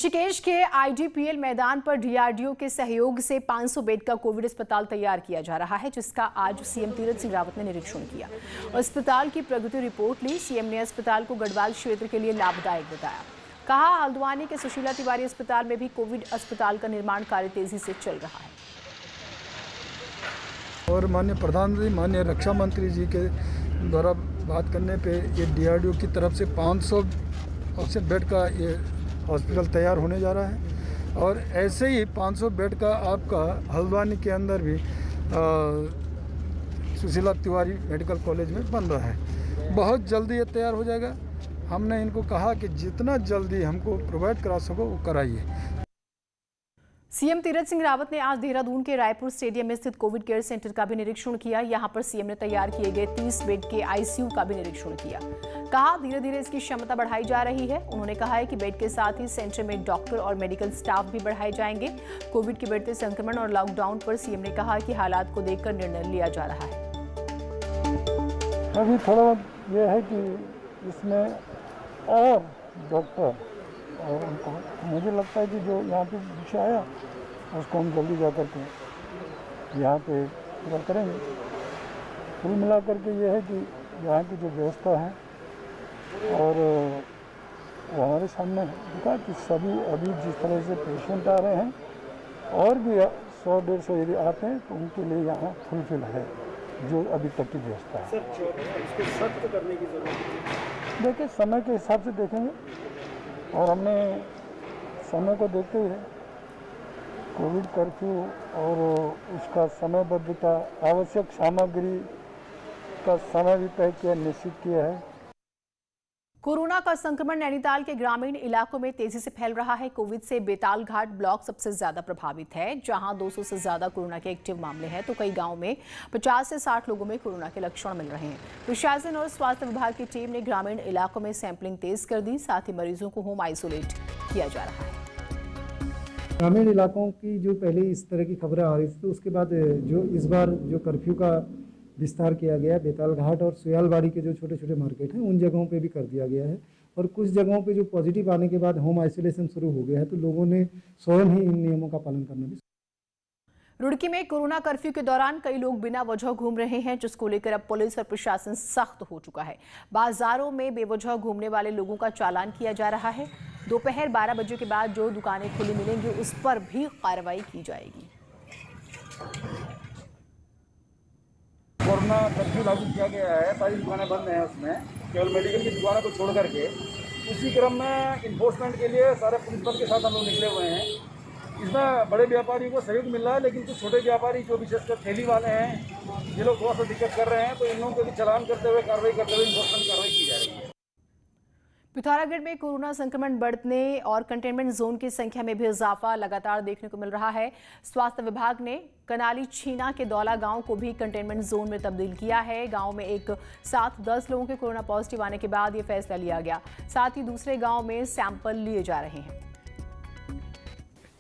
ऋषिकेश के आईडीपीएल मैदान पर डीआरडीओ के सहयोग से 500 बेड का कोविड अस्पताल तैयार किया जा रहा है, जिसका आज सीएम तीरथ सिंह रावत ने निरीक्षण किया। अस्पताल की प्रगति रिपोर्ट ली। सीएम ने अस्पताल को गढ़वाल क्षेत्र के लिए लाभदायक बताया। कहा, हल्द्वानी के सुशीला तिवारी अस्पताल में भी कोविड अस्पताल का निर्माण कार्य तेजी से चल रहा है। और माननीय प्रधानमंत्री, माननीय रक्षा मंत्री जी के द्वारा बात करने पे ये डीआरडीओ की तरफ से 500 ऑक्सीजन बेड का ये हॉस्पिटल तैयार होने जा रहा है। और ऐसे ही 500 बेड का आपका हल्द्वानी के अंदर भी सुशीला तिवारी मेडिकल कॉलेज में बन रहा है। बहुत जल्दी ये तैयार हो जाएगा। हमने इनको कहा कि जितना जल्दी हमको प्रोवाइड करा सको वो कराइए। सीएम तीरथ सिंह रावत ने आज देहरादून के रायपुर स्टेडियम में स्थित कोविड केयर सेंटर का भी निरीक्षण किया। यहां पर सीएम ने तैयार किए गए 30 बेड के आईसीयू का भी निरीक्षण किया। कहा, धीरे धीरे इसकी क्षमता बढ़ाई जा रही है। उन्होंने कहा है कि बेड के साथ ही सेंटर में डॉक्टर और मेडिकल स्टाफ भी बढ़ाए जाएंगे। कोविड के बढ़ते संक्रमण और लॉकडाउन पर सीएम ने कहा कि हालात को देखकर निर्णय लिया जा रहा है। अभी थोड़ा यह है कि इसमें और डॉक्टर और उनको मुझे लगता है कि जो यहाँ पे विषय आया उसको हम जल्दी जा कर के यहाँ पे पूरा करेंगे। कुल मिला करके ये है कि यहाँ की जो व्यवस्था है और वो हमारे सामने दिखा कि सभी अभी जिस तरह से पेशेंट आ रहे हैं और भी 100-150 यदि आते हैं तो उनके लिए यहाँ फुलफिल है जो अभी तक की व्यवस्था है। इसको सख्त करने की जरूरत है। देखिए, समय के हिसाब से देखेंगे और हमने समय को देखते हुए कोविड कर्फ्यू और उसका समयबद्धता, आवश्यक सामग्री का समय भी तय किया, निश्चित किया है। कोरोना का संक्रमण नैनीताल के ग्रामीण इलाकों में तेजी से फैल रहा है। कोविड से बेताल घाट ब्लॉक सबसे ज्यादा प्रभावित है, जहां 200 से ज्यादा कोरोना के एक्टिव मामले हैं, तो कई गांव में 50 से 60 लोगों में कोरोना के लक्षण मिल रहे हैं। प्रशासन और स्वास्थ्य विभाग की टीम ने ग्रामीण इलाकों में सैंपलिंग तेज कर दी। साथ ही मरीजों को होम आइसोलेट किया जा रहा है। ग्रामीण इलाकों की जो पहले इस तरह की खबरें आ रही थी, तो उसके बाद जो इस बार जो कर्फ्यू का विस्तार किया गया है, बेताल घाट और सुयालबाड़ी के जो छोटे छोटे मार्केट हैं उन जगहों पे भी कर दिया गया है। और कुछ जगहों पे जो पॉजिटिव आने के बाद होम आइसोलेशन शुरू हो गया है, तो लोगों ने स्वयं ही इन नियमों का पालन करना भी। रुड़की में कोरोना कर्फ्यू के दौरान कई लोग बिना वजह घूम रहे हैं, जिसको लेकर अब पुलिस और प्रशासन सख्त हो चुका है। बाजारों में बेवजह घूमने वाले लोगों का चालान किया जा रहा है। दोपहर 12 बजे के बाद जो दुकानें खुली मिलेंगी उस पर भी कार्रवाई की जाएगी। कोरोना कर्फ्यू लागू किया गया है, सारी दुकानें बंद हैं, उसमें केवल मेडिकल की दुकानों को छोड़ करके। उसी क्रम में इन्फोर्समेंट के लिए सारे पुलिस बल के साथ हम लोग निकले हुए हैं। इसमें बड़े व्यापारियों को सहयोग मिल रहा है, लेकिन कुछ छोटे व्यापारी जो विशेषकर ठेली वाले हैं, ये लोग थोड़ा सा दिक्कत कर रहे हैं, तो इन लोगों को भी चालान करते हुए कार्रवाई करते हुए इन्फोर्समेंट कार्रवाई की जा रही है। पिथौरागढ़ में कोरोना संक्रमण बढ़ने और कंटेनमेंट जोन की संख्या में भी इजाफा लगातार देखने को मिल रहा है। स्वास्थ्य विभाग ने कनाली छीना के दौला गांव को भी कंटेनमेंट जोन में तब्दील किया है। गांव में एक साथ 10 लोगों के कोरोना पॉजिटिव आने के बाद ये फैसला लिया गया। साथ ही दूसरे गांव में सैंपल लिए जा रहे हैं।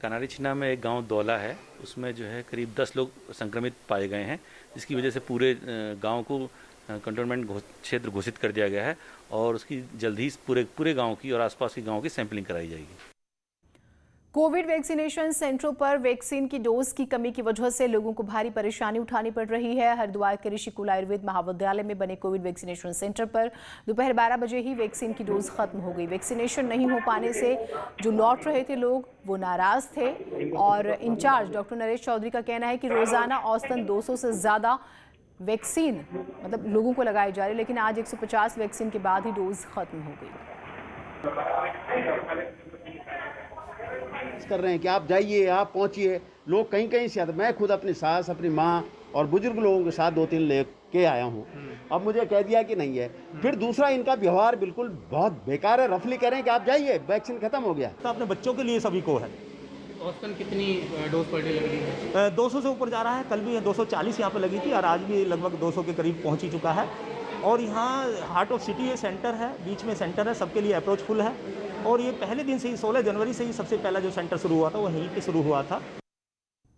कनाली छीना में एक गांव दौला है, उसमें जो है करीब 10 लोग संक्रमित पाए गए हैं, जिसकी वजह से पूरे गांव को कंटेनमेंट क्षेत्र घोषित कर दिया गया है और उसकी जल्द ही पूरे गांव की और आसपास के गांव की सैंपलिंग कराई जाएगी। कोविड वैक्सीनेशन सेंटरों पर वैक्सीन की डोज की कमी की वजह से लोगों को भारी परेशानी उठानी पड़ रही है। हरिद्वार के ऋषिकुल आयुर्वेद महाविद्यालय में बने कोविड वैक्सीनेशन सेंटर पर दोपहर 12 बजे ही वैक्सीन की डोज खत्म हो गई। वैक्सीनेशन नहीं हो पाने से जो लौट रहे थे लोग वो नाराज थे और इंचार्ज डॉक्टर नरेश चौधरी का कहना है कि रोजाना औसतन 200 से ज्यादा वैक्सीन लोगों को लगाई जा रही है, लेकिन आज 150 वैक्सीन के बाद ही डोज खत्म हो गई। कर रहे हैं कि आप जाइए, आप पहुंचिए। लोग कहीं कहीं से आते, मैं खुद अपनी सास, अपनी माँ और बुजुर्ग लोगों के साथ 2-3 लेके आया हूँ। अब मुझे कह दिया कि नहीं है। फिर दूसरा, इनका व्यवहार बिल्कुल बहुत बेकार है। रफली कह रहे हैं कि आप जाइए, वैक्सीन खत्म हो गया। तो अपने बच्चों के लिए सभी को है। औसतन कितनी डोज पर डे लग रही है? 200 से ऊपर जा रहा है। कल भी 240 यहाँ पर लगी थी और आज भी लगभग 200 के करीब पहुँच ही चुका है। और यहाँ हार्ट ऑफ सिटी ये सेंटर है, बीच में सेंटर है, सबके लिए अप्रोचफुल है। और ये पहले दिन से ही 16 जनवरी से ही सबसे पहला जो सेंटर शुरू हुआ था वो यहीं पे शुरू हुआ था।